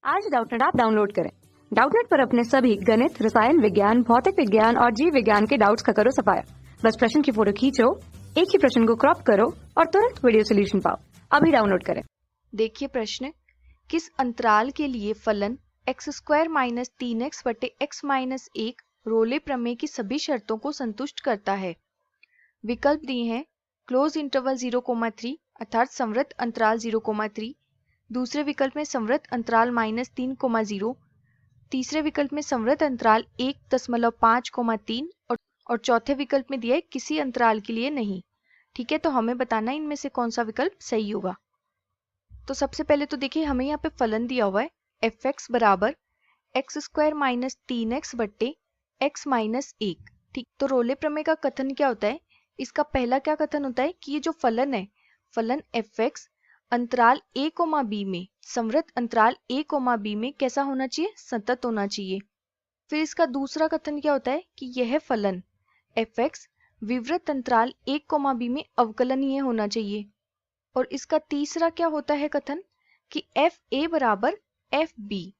आज Doubtnut app download करें। Doubtnut पर अपने सभी गणित, रसायन विज्ञान, भौतिक विज्ञान और जीव विज्ञान के डाउट्स का करो सफाया। बस प्रश्न की फोटो खींचो, एक ही प्रश्न को क्रॉप करो और तुरंत वीडियो सोल्यूशन पाओ। अभी डाउनलोड करें। देखिए प्रश्न, किस अंतराल के लिए फलन x² माइनस 3x बटे x माइनस 1 रोले प्रमेय की सभी शर्तों को संतुष्ट करता है। विकल्प दिए हैं क्लोज इंटरवल 0,3 अर्थात संवृत अंतराल 0,3, दूसरे विकल्प में संवृत अंतराल -3,0, तीसरे विकल्प में संवृत अंतराल 1.5,3 और चौथे विकल्प में दिया है किसी अंतराल के लिए नहीं। ठीक है, तो हमें बताना है इनमें से कौन सा विकल्प सही होगा। तो सबसे पहले तो देखिए हमें यहाँ पे फलन दिया हुआ है f(x) बराबर x² माइनस 3x बट्टे x माइनस 1। ठीक, तो रोले प्रमेय का कथन क्या होता है? इसका पहला क्या कथन होता है कि ये जो फलन है, फलन f(x) अंतराल a, b में, संवृत अंतराल a, b में कैसा होना चाहिए? संतत होना चाहिए। फिर इसका दूसरा कथन क्या होता है कि यह फलन f(x) विवृत अंतराल a, b में अवकलनीय होना चाहिए। और इसका तीसरा क्या होता है कथन कि fa बराबर fb।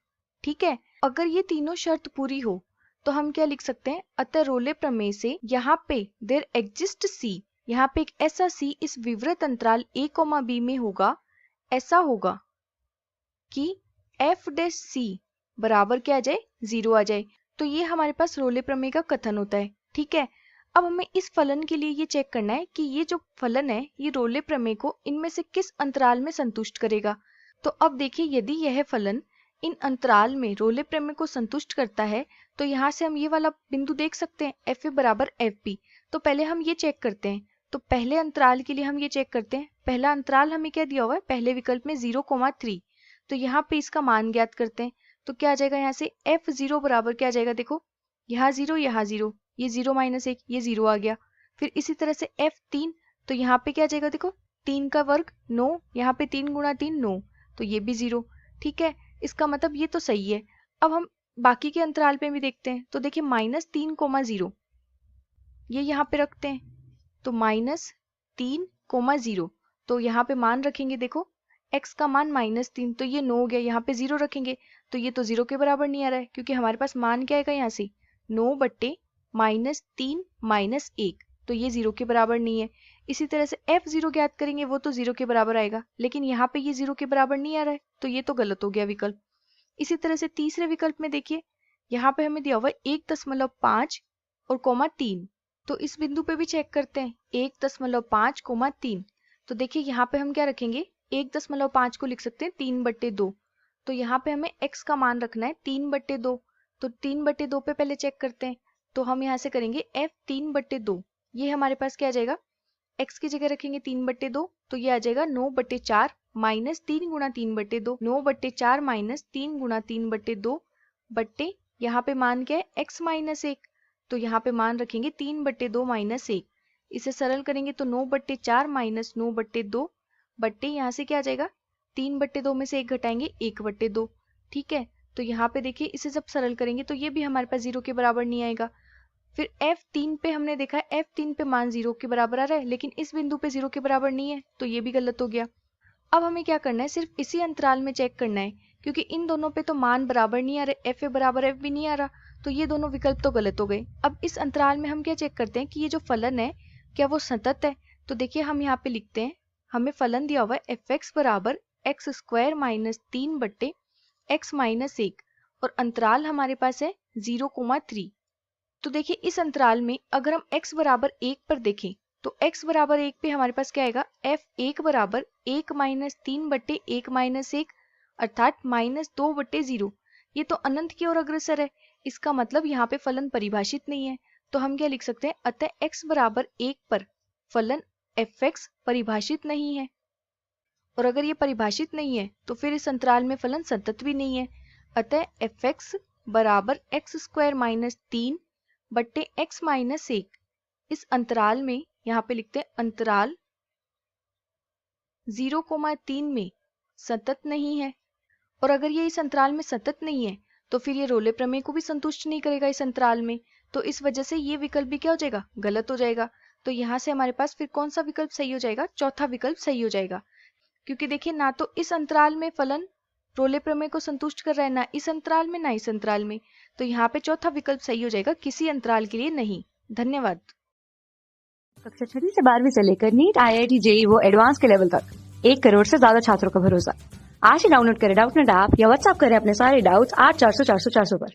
ठीक है, अगर ये तीनों शर्त पूरी हो तो हम क्या लिख सकते हैं? अतः रोले प्रमेय से यहाँ पे देयर एग्जिस्ट c, यहाँ पे एक ऐसा c इस विवृत अंतराल a, b में होगा, ऐसा होगा कि f डैश c बराबर क्या आ जाए? 0 आ जाए। तो ये हमारे पास रोले प्रमेय का कथन होता है। ठीक है, अब हमें इस फलन के लिए ये चेक करना है कि ये जो फलन है ये रोले प्रमेय को इनमें से किस अंतराल में संतुष्ट करेगा। तो अब देखिए यदि यह फलन इन अंतराल में रोले प्रमेय को संतुष्ट करता है तो यहाँ से हम ये वाला बिंदु देख सकते हैं fa बराबर fb। तो पहले हम ये चेक करते हैं। तो पहले अंतराल के लिए हम ये चेक करते हैं। पहला अंतराल हमें क्या दिया हुआ है? पहले विकल्प में 0,3। तो यहाँ पे इसका मान ज्ञात करते हैं। तो क्या आ जाएगा यहाँ से? f0 बराबर क्या आ जाएगा? देखो यहाँ 0, यहाँ 0, ये 0 माइनस 1, ये 0 आ गया। फिर इसी तरह से f3, तो यहाँ पे क्या आ जाएगा? देखो 3 का वर्ग 9, यहाँ पे 3 गुणा 3 9, तो ये भी 0। ठीक है, इसका मतलब ये तो सही है। अब हम बाकी के अंतराल पे भी देखते हैं। तो देखिए -3,0 ये यहाँ पे रखते हैं, तो -3,0, तो यहाँ पे मान रखेंगे। देखो x का मान -3, तो ये 9 हो गया। यहाँ पे 0 रखेंगे तो ये तो 0 के बराबर नहीं आ रहा है, क्योंकि हमारे पास मान क्या आएगा यहाँ से? 9 बट्टे -3 माइनस 1, तो ये 0 के बराबर नहीं है। इसी तरह से f0 ज्ञात करेंगे, वो तो 0 के बराबर आएगा, लेकिन यहाँ पे ये 0 के बराबर नहीं आ रहा है, तो ये तो गलत हो गया विकल्प। इसी तरह से तीसरे विकल्प में देखिए यहाँ पे हमें दिया हुआ है 1.5 और (3). तो इस बिंदु पे भी चेक करते हैं 1.5, 3। तो देखिए यहाँ पे हम क्या रखेंगे? 1.5 को लिख सकते हैं 3/2। तो यहाँ पे हमें x का मान रखना है 3/2। तो 3/2 पे पहले चेक करते हैं। तो हम यहाँ से करेंगे f 3/2। ये हमारे पास क्या आ जाएगा? x की जगह रखेंगे 3/2, तो ये आ जाएगा 9/4 माइनस 3 गुणा 3/2, 9/4 माइनस 3 गुणा 3/2 बट्टे यहाँ पे मान क्या है? x माइनस 1, तो यहाँ पे मान रखेंगे 3/2 माइनस 1। इसे सरल करेंगे तो 9/4 माइनस 9/2 बट्टे यहाँ से क्या आ जाएगा? 3/2 में से 1 घटाएंगे 1/2। ठीक है, तो यहाँ पे देखिए इसे जब सरल करेंगे तो ये भी हमारे पास 0 के बराबर नहीं आएगा। फिर f3 पे हमने देखा है f3 पे मान 0 के बराबर आ रहा है, लेकिन इस बिंदु पे 0 के बराबर नहीं है, तो ये भी गलत हो गया। अब हमें क्या करना है? सिर्फ इसी अंतराल में चेक करना है, क्योंकि इन दोनों पे तो मान बराबर नहीं आ रहे, fa बराबर f भी नहीं आ रहा, तो ये दोनों विकल्प तो गलत हो गए। अब इस अंतराल में हम क्या चेक करते हैं कि ये जो फलन है क्या वो संतत है? तो देखिए हम यहाँ पे लिखते हैं, हमें फलन दिया हुआ है f(x) बराबर x² माइनस 3 बट्टे x माइनस 1 और अंतराल हमारे पास है 0,3। तो देखिए इस अंतराल में अगर हम x बराबर 1 पर देखें तो x बराबर 1 पे हमारे पास क्या आएगा? f1 बराबर 1 माइनस 3 बट्टे 1 माइनस 1 अर्थात -2/0। ये तो अनंत की ओर अग्रसर है, इसका मतलब यहाँ पे फलन परिभाषित नहीं है। तो हम क्या लिख सकते हैं? अतः x बराबर 1 पर फलन f(x) परिभाषित नहीं है, और अगर ये परिभाषित नहीं है तो फिर इस अंतराल में फलन संतत भी नहीं है। अतः f(x) बराबर x² माइनस 3 बट्टे x माइनस 1 इस अंतराल में, यहाँ पे लिखते हैं अंतराल 0,3 में संतत नहीं है। और अगर ये इस अंतराल में संतत नहीं है तो फिर ये रोले प्रमेय को भी संतुष्ट नहीं करेगा इस अंतराल में, तो इस वजह से ये विकल्प भी क्या हो जाएगा? गलत हो जाएगा। तो यहाँ से हमारे पास फिर कौन सा विकल्प सही हो जाएगा? चौथा विकल्प सही हो जाएगा, क्योंकि देखिए ना तो इस अंतराल में फलन रोले प्रमेय को संतुष्ट कर रहा है, ना इस अंतराल में ना इस अंतराल में। तो यहाँ पे चौथा विकल्प सही हो जाएगा, किसी अंतराल के लिए नहीं। धन्यवाद। कक्षा 6वीं से 12वीं से लेकर नीट, IIT, JEE वो एडवांस के लेवल तक 1 करोड़ से ज्यादा छात्रों का भरोसा। आज ही डाउनलोड करें डाउटनेट ऐप या व्हाट्सएप करें अपने सारे डाउट्स 8400 400 400 पर।